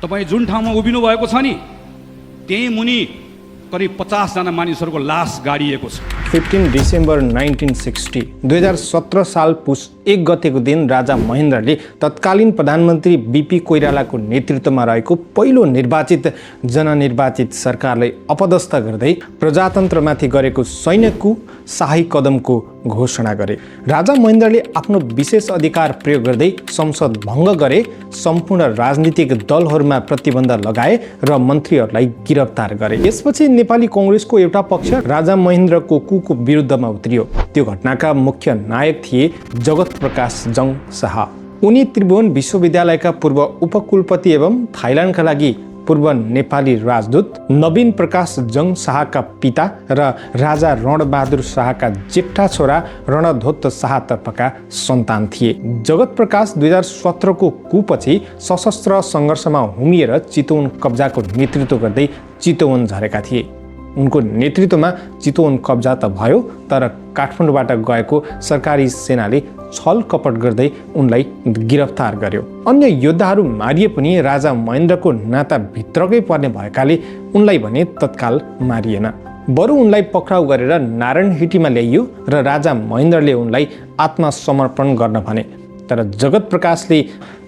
तपाईँ जुन ठाउँमा उभिनु भएको छ नि त्यही मुनि करिब 50 जना मानिसहरूको लास गाडिएको छ। 15 डिसेम्बर 1960 2017 साल पुस 1 गतेको दिन राजा महेन्द्रले तत्कालीन प्रधानमन्त्री बीपी कोइरालाको नेतृत्वमा रहेको पहिलो निर्वाचित जननिर्वाचित सरकारलाई अपदस्थ गर्दै प्रजातन्त्रमाथि गरेको सैन्यको शाही कदमको घोषणा गरे। राजा महेन्द्रले आफ्नो विशेष अधिकार प्रयोग गर्दै संसद भङ्ग गरे, सम्पूर्ण राजनीतिक दलहरूमा प्रतिबन्ध लगाए र मन्त्रीहरूलाई गिरफ्तार गरे। यसपछि नेपाली कांग्रेसको एउटा पक्ष राजा महेन्द्रको कुको विरुद्धमा उत्रियो। त्यो घटनाका मुख्य नायक थिए जगत प्रकाश जङ शाह। उनी त्रिभुवन विश्वविद्यालयका पूर्व उपकुलपति एवं थाइल्यान्डका लागि पूर्व नेपाली राजदूत नवीन प्रकाश जङ शाहका पिता र राजा रणबहादुर शाहका जेठा छोरा रणधोत शाहतर्फका सन्तान थिए। जगत प्रकाश 2017 को कुपछि सशस्त्र सङ्घर्षमा हुमिएर चितवन कब्जाको नेतृत्व गर्दै चितवन झरेका थिए। उनको नेतृत्वमा चितवन कब्जा त भयो, तर काठमाडौँबाट गएको सरकारी सेनाले छल कपट गर्दै उनलाई गिरफ्तार गर्यो। अन्य योद्धाहरू मारिए पनि राजा महेन्द्रको नाता भित्रकै पर्ने भएकाले उनलाई भने तत्काल मारिएन, बरु उनलाई पक्राउ गरेर नारायणहिटीमा ल्याइयो र राजा महेन्द्रले उनलाई आत्मसमर्पण गर्न भने। तर जगत प्रकाशले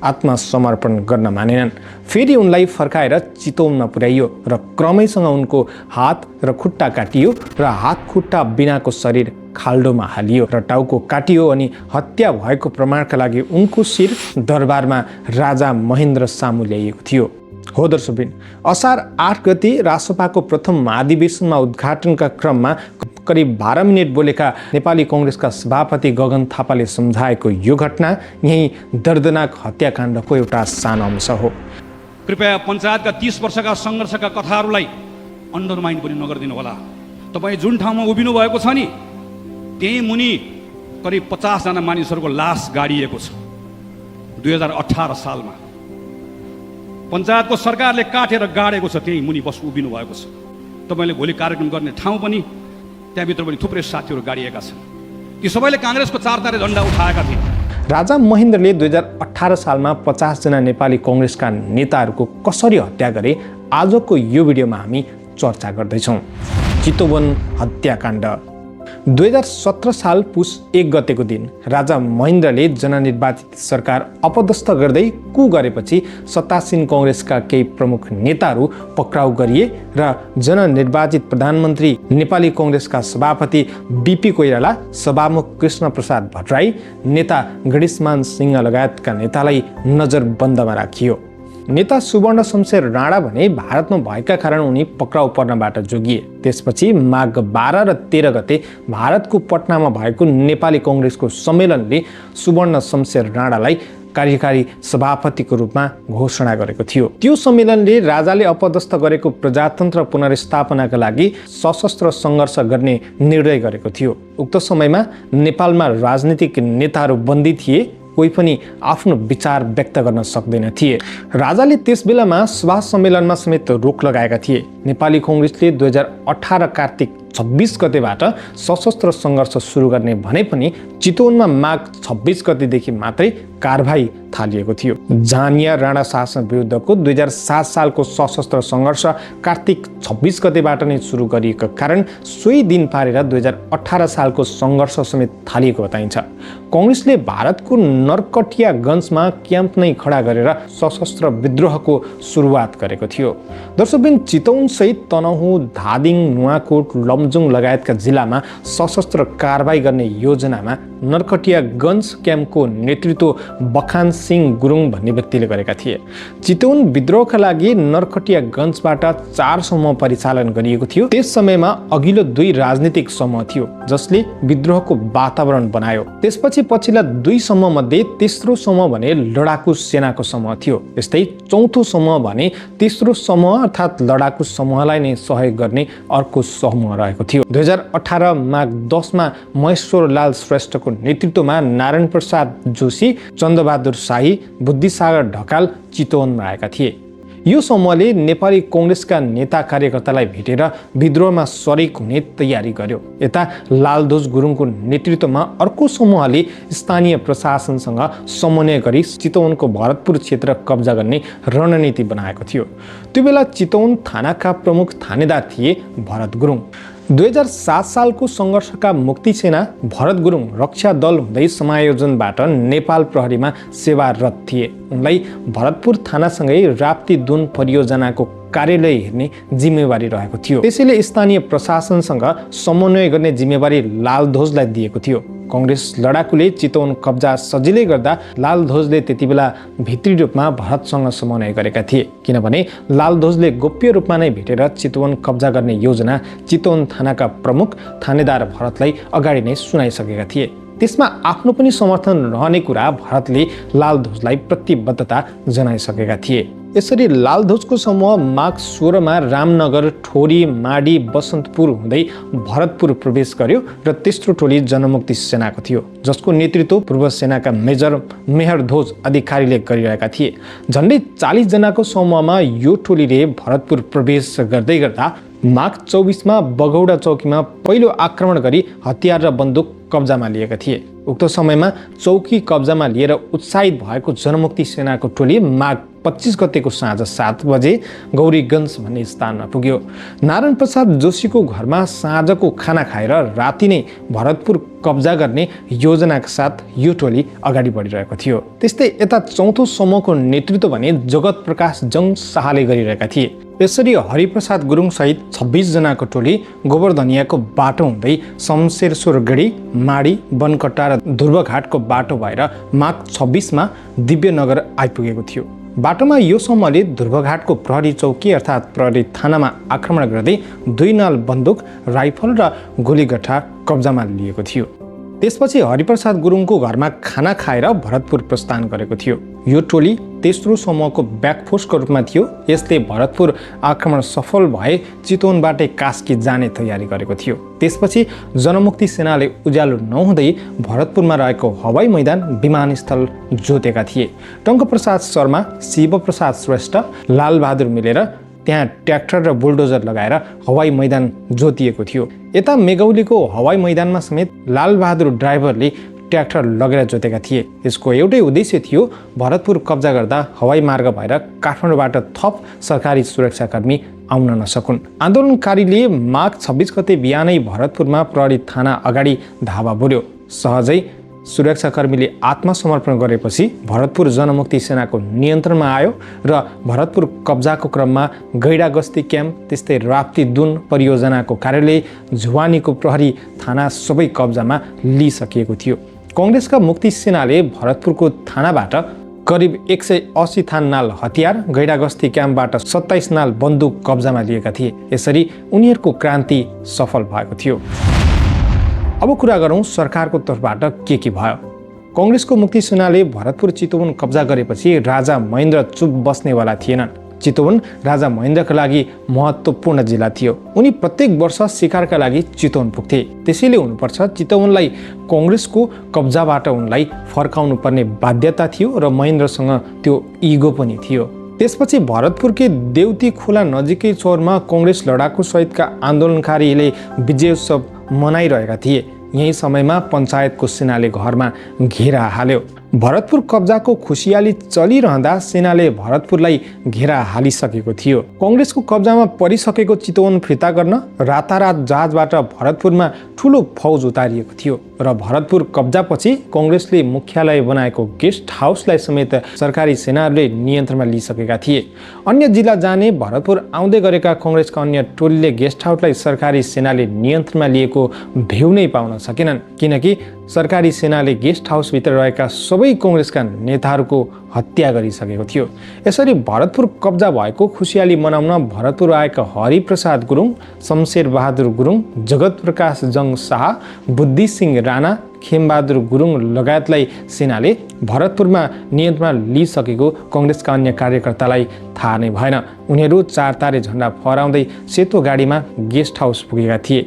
आत्मसमर्पण गर्न मानेनन्। फेरि उनलाई फर्काएर चितवनमा पुर्याइयो र क्रमैसँग उनको हात र खुट्टा काटियो र हात खुट्टा बिनाको शरीर खाल्डोमा हालियो र टाउको काटियो अनि हत्या भएको प्रमाणका लागि उनको शिर दरबारमा राजा महेन्द्र सामु ल्याइएको थियो। हो दर्शकबिन, असार 8 गते रासपाको प्रथम महाधिवेशनमा उद्घाटनका क्रममा करिब 12 मिनट बोलेका नेपाली कांग्रेसका सभापति गगन थापाले सम्झाएको यो घटना यही दर्दनाक हत्याकाण्डको एउटा सानो अंश हो। कृपया पञ्चायतका 30 वर्षका सङ्घर्षका कथाहरूलाई अन्डरमाइन पनि नगरिदिनु होला। तपाईँ जुन ठाउँमा उभिनु भएको छ नि त्यही मुनि करिब 50 जना मानिसहरूको लास गाडिएको छ। 2018 सालमा पञ्चायतको सरकारले काटेर गाडेको छ, त्यही मुनि बस उभिनु भएको छ। तपाईँले भोलि कार्यक्रम गर्ने ठाउँ पनि त्यहाँभित्र पनि थुप्रै साथीहरू गाडिएका छन्। ती सबैले काङ्ग्रेसको 4 तारे झन्डा उठाएका थिए। राजा महेन्द्रले 2018 सालमा 50 जना नेपाली कांग्रेसका नेताहरूको कसरी हत्या गरे आजको यो भिडियोमा हामी चर्चा गर्दैछौँ। चितवन हत्याकाण्ड। 2017 साल पुस 1 गतेको दिन राजा महेन्द्रले जननिर्वाचित सरकार अपदस्थ गर्दै कु गरेपछि सत्तासीन कांग्रेसका केही प्रमुख नेताहरू पक्राउ गरिए र जननिर्वाचित प्रधानमन्त्री नेपाली कांग्रेसका सभापति बीपी कोइराला, सभामुख कृष्ण प्रसाद भट्टराई, नेता गणेशमान सिंह लगायतका नेतालाई नजरबन्दमा राखियो। नेता सुवर्ण शमशेर राणा भने भारतमा भएका कारण उनी पक्राउ पर्नबाट जोगिए। त्यसपछि माघ 12 र 13 गते भारतको पटनामा भएको नेपाली कांग्रेसको सम्मेलनले सुवर्ण शमशेर राणालाई कार्यकारी सभापतिको रूपमा घोषणा गरेको थियो। त्यो सम्मेलनले राजाले अपदस्थ गरेको प्रजातन्त्र पुनर्स्थापनाका लागि सशस्त्र सङ्घर्ष गर्ने निर्णय गरेको थियो। उक्त समयमा नेपालमा राजनीतिक नेताहरू बन्दी थिए, कोही पनि आफ्नो विचार व्यक्त गर्न सक्दैन थिए। राजाले त्यस बेलामा सभा सम्मेलनमा समेत रोक लगाएका थिए। नेपाली कांग्रेसले 2018 कार्तिक 26 गतेबाट सशस्त्र सङ्घर्ष सुरु गर्ने भने पनि चितवनमा माघ 26 गतेदेखि मात्रै कारबाही थालिएको थियो। जानिया राणा शासन विरुद्धको 2007 सालको सशस्त्र सङ्घर्ष कार्तिक 26 गतेबाट नै सुरु गरिएको कारण सोही दिन पारेर 2018 सालको सङ्घर्ष समेत थालिएको बताइन्छ। कांग्रेसले भारतको नरकटियागञ्जमा क्याम्प नै खडा गरेर सशस्त्र विद्रोहको सुरुवात गरेको थियो। दर्शकबिन, चितवन सहित तनहुँ, धादिङ, नुवाकोट, लमजुङ लगायतका जिल्लामा सशस्त्र कारबाही गर्ने योजनामा नरकटियागञ्ज क्याम्पको नेतृत्व बखान सिंह गुरुङ भन्ने व्यक्तिले गरेका थिए। चितवन विद्रोहका लागि नरकटियागञ्जबाट 4 समूह परिचालन गरिएको थियो। त्यस समयमा अघिल्लो 2 राजनीतिक समूह थियो जसले विद्रोहको वातावरण बनायो। त्यसपछि पछिल्ला 2 समूह मध्ये तेस्रो समूह भने लडाकु सेनाको समूह थियो। यस्तै चौथो समूह भने तेस्रो समूह अर्थात् लडाकु समूहलाई नै सहयोग गर्ने अर्को समूह रहेको थियो। 2018 माघ 10 मा महेश्वरलाल श्रेष्ठको नेतृत्वमा नारायण प्रसाद जोशी, चन्द्रबहादुर शाही, बुद्धिसागर ढकाल चितवनमा आएका थिए। यो समूहले नेपाली कङ्ग्रेसका नेता कार्यकर्तालाई भेटेर विद्रोहमा सरिक हुने तयारी गर्यो। यता लालध्वज गुरुङको नेतृत्वमा अर्को समूहले स्थानीय प्रशासनसँग समन्वय गरी चितवनको भरतपुर क्षेत्र कब्जा गर्ने रणनीति बनाएको थियो। त्यो बेला चितवन थानाका प्रमुख थानेदार थिए भरत गुरुङ। 2007 सालको सङ्घर्षका मुक्ति सेना भरत गुरुङ रक्षा दल हुँदै समायोजनबाट नेपाल प्रहरीमा सेवारत थिए। उनलाई भरतपुर थानासँगै राप्ती दुन परियोजनाको कार्यालय हेर्ने जिम्मेवारी रहेको थियो। त्यसैले स्थानीय प्रशासनसँग समन्वय गर्ने जिम्मेवारी लालध्वजलाई दिएको थियो। कङ्ग्रेस लडाकुले चितवन कब्जा सजिलै गर्दा लालध्वजले त्यति बेला भित्री रूपमा भरतसँग समन्वय गरेका थिए, किनभने लालध्वजले गोप्य रूपमा नै भेटेर चितवन कब्जा गर्ने योजना चितवन थानाका प्रमुख थानेदार भरतलाई अगाडि नै सुनाइसकेका थिए। त्यसमा आफ्नो पनि समर्थन रहने कुरा भरतले लालध्वजलाई प्रतिबद्धता जनाइसकेका थिए। यसरी लालध्वजको समूह माघ 16 मा रामनगर, ठोरी, माडी, बसन्तपुर हुँदै भरतपुर प्रवेश गर्यो र तेस्रो टोली जनमुक्ति सेनाको थियो, जसको नेतृत्व पूर्व सेनाका मेजर मेहरध्वज अधिकारीले गरिरहेका थिए। झन्डै 40 जनाको समूहमा यो टोलीले भरतपुर प्रवेश गर्दै गर्दा माघ 24 मा बगौडा चौकीमा पहिलो आक्रमण गरी हतियार र बन्दुक कब्जामा लिएका थिए। उक्त समयमा चौकी कब्जामा लिएर उत्साहित भएको जनमुक्ति सेनाको टोली माघ 25 गतेको साँझ 7 बजे गौरीगञ्ज भन्ने स्थानमा पुग्यो। नारायण प्रसाद जोशीको घरमा साँझको खाना खाएर राति नै भरतपुर कब्जा गर्ने योजनाका साथ यो टोली अगाडि बढिरहेको थियो। त्यस्तै यता चौथो समूहको नेतृत्व भने जगत प्रकाश जङ शाहले गरिरहेका थिए। यसरी हरिप्रसाद गुरुङ सहित 26 जनाको टोली गोबर्धनियाको बाटो हुँदै शमशेरश्वरगढी, माडी, बनकट्टा र ध्रुवघाटको बाटो भएर माघ 26 मा दिव्यनगर आइपुगेको थियो। बाटोमा यो समूहले ध्रुवघाटको प्रहरी चौकी अर्थात् प्रहरी थानामा आक्रमण गर्दै 2 नाल बन्दुक, राइफल र गोलीगट्ठा कब्जामा लिएको थियो। त्यसपछि हरिप्रसाद गुरुङको घरमा खाना खाएर भरतपुर प्रस्थान गरेको थियो। यो टोली तेस्रो समूहको ब्याकफोर्सको रूपमा थियो। यसले भरतपुर आक्रमण सफल भए चितवनबाटै कास्की जाने तयारी गरेको थियो। त्यसपछि जनमुक्ति सेनाले उज्यालो नहुँदै भरतपुरमा रहेको हवाई मैदान, विमानस्थल जोतेका थिए। टङ्कप्रसाद शर्मा, शिवप्रसाद श्रेष्ठ, लालबहादुर मिलेर त्यहाँ ट्र्याक्टर र बुलडोजर लगाएर हवाई मैदान जोतिएको थियो। यता मेगौलीको हवाई मैदानमा समेत लालबहादुर ड्राइभरले ट्र्याक्टर लगेर जोतेका थिए। यसको एउटै उद्देश्य थियो भरतपुर कब्जा गर्दा हवाई मार्ग भएर काठमाडौँबाट थप सरकारी सुरक्षाकर्मी आउन नसकुन्। आन्दोलनकारीले माघ 26 गते बिहानै भरतपुरमा प्रहरी थाना अगाडि धावा बोल्यो। सहजै सुरक्षाकर्मीले आत्मसमर्पण गरेपछि भरतपुर जनमुक्ति सेनाको नियन्त्रणमा आयो र भरतपुर कब्जाको क्रममा गैडागस्ती क्याम्प, त्यस्तै राप्ती दुन परियोजनाको कार्यालय, झुवानीको प्रहरी थाना सबै कब्जामा लिइसकिएको थियो। कङ्ग्रेसका मुक्ति सेनाले भरतपुरको थानाबाट करिब 180 थान नाल हतियार, गैडागस्ती क्याम्पबाट 27 नाल बन्दुक कब्जामा लिएका थिए। यसरी उनीहरूको क्रान्ति सफल भएको थियो। अब कुरा गरौँ सरकारको तर्फबाट के भयो। कङ्ग्रेसको मुक्ति सेनाले भरतपुर चितवन कब्जा गरेपछि राजा महेन्द्र चुप बस्नेवाला थिएनन्। चितवन राजा महेन्द्रका लागि महत्त्वपूर्ण जिल्ला थियो। उनी प्रत्येक वर्ष शिकारका लागि चितवन पुग्थे। त्यसैले हुनुपर्छ चितवनलाई कङ्ग्रेसको कब्जाबाट उनलाई फर्काउनु पर्ने बाध्यता थियो र महेन्द्रसँग त्यो इगो पनि थियो। त्यसपछि भरतपुरकै देउती खोला नजिकै चौरमा कङ्ग्रेस लडाकु सहितका आन्दोलनकारीले विजयोत्सव मनाइरहेका थिए। यही समयमा पञ्चायतको सेनाले घरमा घेरा हाल्यो। भरतपुर कब्जाको खुसियाली चलिरहँदा सेनाले भरतपुरलाई घेरा हालिसकेको थियो। कङ्ग्रेसको कब्जामा परिसकेको चितवन फिर्ता गर्न रातारात जहाजबाट भरतपुरमा ठुलो फौज उतारिएको थियो र भरतपुर कब्जापछि कङ्ग्रेसले मुख्यालय बनाएको गेस्ट हाउसलाई समेत सरकारी सेनाहरूले नियन्त्रणमा लिइसकेका थिए। अन्य जिल्ला जाने भरतपुर आउँदै गरेका कङ्ग्रेसका अन्य टोलीले गेस्ट हाउसलाई सरकारी सेनाले नियन्त्रणमा लिएको भ्यू नै पाउन सकेनन्, किनकि सरकारी सेनाले गेस्ट हाउसभित्र रहेका सबै कङ्ग्रेसका नेताहरूको हत्या गरिसकेको थियो। यसरी भरतपुर कब्जा भएको खुसियाली मनाउन भरतपुर आएका हरिप्रसाद गुरुङ, शमशेर बहादुर गुरुङ, जगत प्रकाश जङ शाह, बुद्धि सिंह राणा, खेमबहादुर गुरुङ लगायतलाई सेनाले भरतपुरमा नियन्त्रणमा लिइसकेको कङ्ग्रेसका अन्य कार्यकर्तालाई थाहा नै भएन। उनीहरू चारतारे झन्डा फहराउँदै सेतो गाडीमा गेस्ट हाउस पुगेका थिए।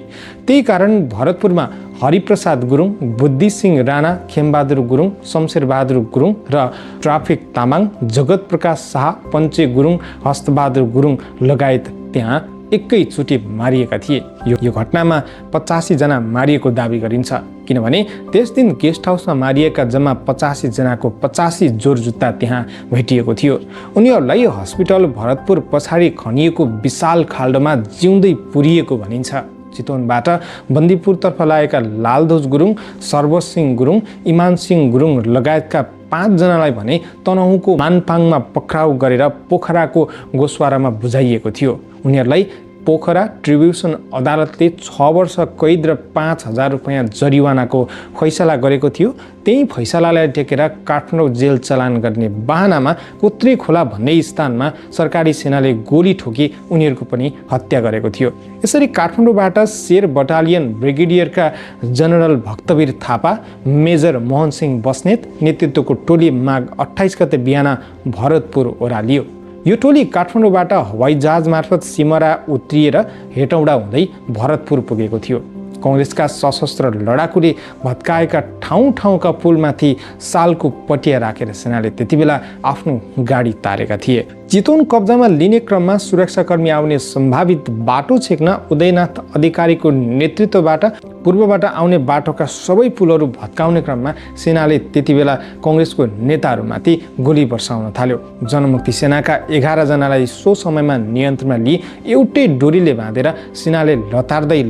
त्यही कारण भरतपुरमा हरिप्रसाद गुरुङ, बुद्धिसिंह राणा, खेमबहादुर गुरुङ, शमशेरबहादुर गुरुङ र ट्राफिक तामाङ, जगत प्रकाश शाह, पञ्चे गुरुङ, हस्तबहादुर गुरुङ लगायत त्यहाँ एकैचोटि मारिएका थिए। यो घटनामा 85 जना मारिएको दावी गरिन्छ, किनभने त्यस दिन गेस्ट हाउसमा मारिएका जम्मा 85 जनाको 85 जोर जुत्ता त्यहाँ भेटिएको थियो। उनीहरूलाई हस्पिटल भरतपुर पछाडि खनिएको विशाल खाल्डोमा जिउँदै पुरिएको भनिन्छ। चितवनबाट बन्दीपुरतर्फ लागेका लालध्वज गुरुङ, सर्वसिंह गुरुङ, इमानसिंह गुरुङ लगायतका 5 जनालाई भने तनहुँको मानपाङमा पक्राउ गरेर पोखराको गोसवारामा बुझाइएको थियो। उनीहरूलाई पोखरा ट्रिब्युसन अदालतले 6 वर्ष कैद र 5,000 रुपियाँ जरिवानाको फैसला गरेको थियो। त्यही फैसलालाई टेकेर काठमाडौँ जेल चलान गर्ने बाहनामा कोत्री खोला भन्ने स्थानमा सरकारी सेनाले गोली ठोकी उनीहरूको पनि हत्या गरेको थियो। यसरी काठमाडौँबाट शेर बटालियन ब्रिगेडियरका जनरल भक्तवीर थापा, मेजर मोहन सिंह बस्नेत नेतृत्वको टोली माघ 28 गते बिहान भरतपुर ओह्रालियो। यो टोली काठमाडौँबाट हवाईजहाज मार्फत सिमरा उत्रिएर हेटौँडा हुँदै भरतपुर पुगेको थियो। कङ्ग्रेसका सशस्त्र लडाकुले भत्काएका ठाउँ-ठाउँका पुलमाथि सालको पटिया राखेर सेनाले त्यति बेला आफ्नो गाडी तारेका थिए। चितवन कब्जामा लिने क्रममा सुरक्षाकर्मी आउने सम्भावित बाटो छेक्न उदयनाथ अधिकारीको नेतृत्वबाट पूर्वबाट आउने बाटोका सबै पुलहरू भत्काउने क्रममा सेनाले त्यति बेला कङ्ग्रेसको नेताहरूमाथि गोली बर्साउन थाल्यो। जनमुक्ति सेनाका 11 जनालाई सो समयमा नियन्त्रणमा लिई एउटै डोरीले बाँधेर सेनाले लतार्दै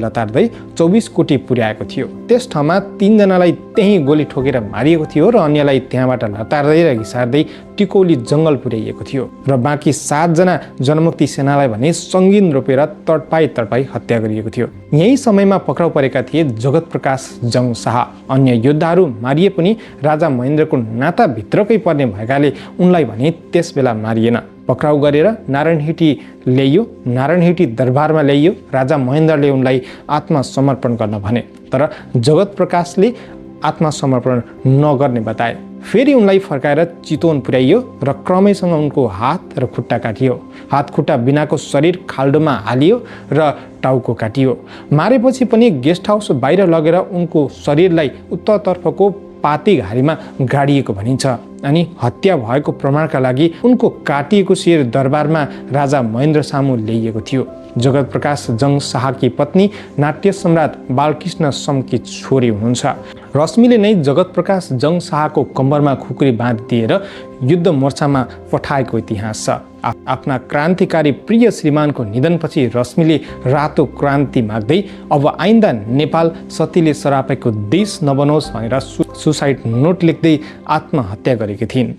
24 कोटी पुर्याएको थियो। त्यस ठाउँमा 3 जनालाई त्यही गोली ठोकेर मारिएको थियो र अन्यलाई त्यहाँबाट लतार्दै र घिसार्दै टिकौली जङ्गल पुर्याइएको थियो र बाँकी 7 जना जनमुक्ति सेनालाई भने सङ्गीन रोपेर तडपाई हत्या गरिएको थियो। यही समयमा पक्राउ परेका थिए जगत प्रकाश जङ शाह। अन्य योद्धाहरू मारिए पनि राजा महेन्द्रको नाताभित्रकै पर्ने भएकाले उनलाई भने त्यस बेला मारिएन। पक्राउ गरेर नारायणहिटी ल्याइयो। नारायणहिटी दरबारमा ल्याइयो। राजा महेन्द्रले उनलाई आत्मसमर्पण गर्न भने, तर जगत प्रकाशले आत्मसमर्पण नगर्ने बताए। फेरि उनलाई फर्काएर चितवन पुर्याइयो र क्रमैसँग उनको हात र खुट्टा काटियो। हात खुट्टा बिनाको शरीर खाल्डोमा हालियो र टाउको काटियो। मारेपछि पनि गेस्ट हाउस बाहिर लगेर उनको शरीरलाई उत्तरतर्फको पातीघारीमा गाडिएको भनिन्छ। अनि हत्या भएको प्रमाणका लागि उनको काटिएको शिर दरबारमा राजा महेन्द्र सामु ल्याइएको थियो। जगत प्रकाश जङ शाहकी पत्नी नाट्य सम्राट बालकृष्ण समकी छोरी हुनुहुन्छ। रश्मिले नै जगत प्रकाश जङ शाहको कम्बरमा खुकुरी बाँधिदिएर युद्ध मोर्चामा पठाएको इतिहास छ। आफ्ना क्रान्तिकारी प्रिय श्रीमानको निधनपछि रश्मिले रातो क्रान्ति माग्दै अब आइन्दा नेपाल सतीले सरापेको देश नबनोस् भनेर सुसाइड नोट लेख्दै आत्महत्या गरेकी थिइन्।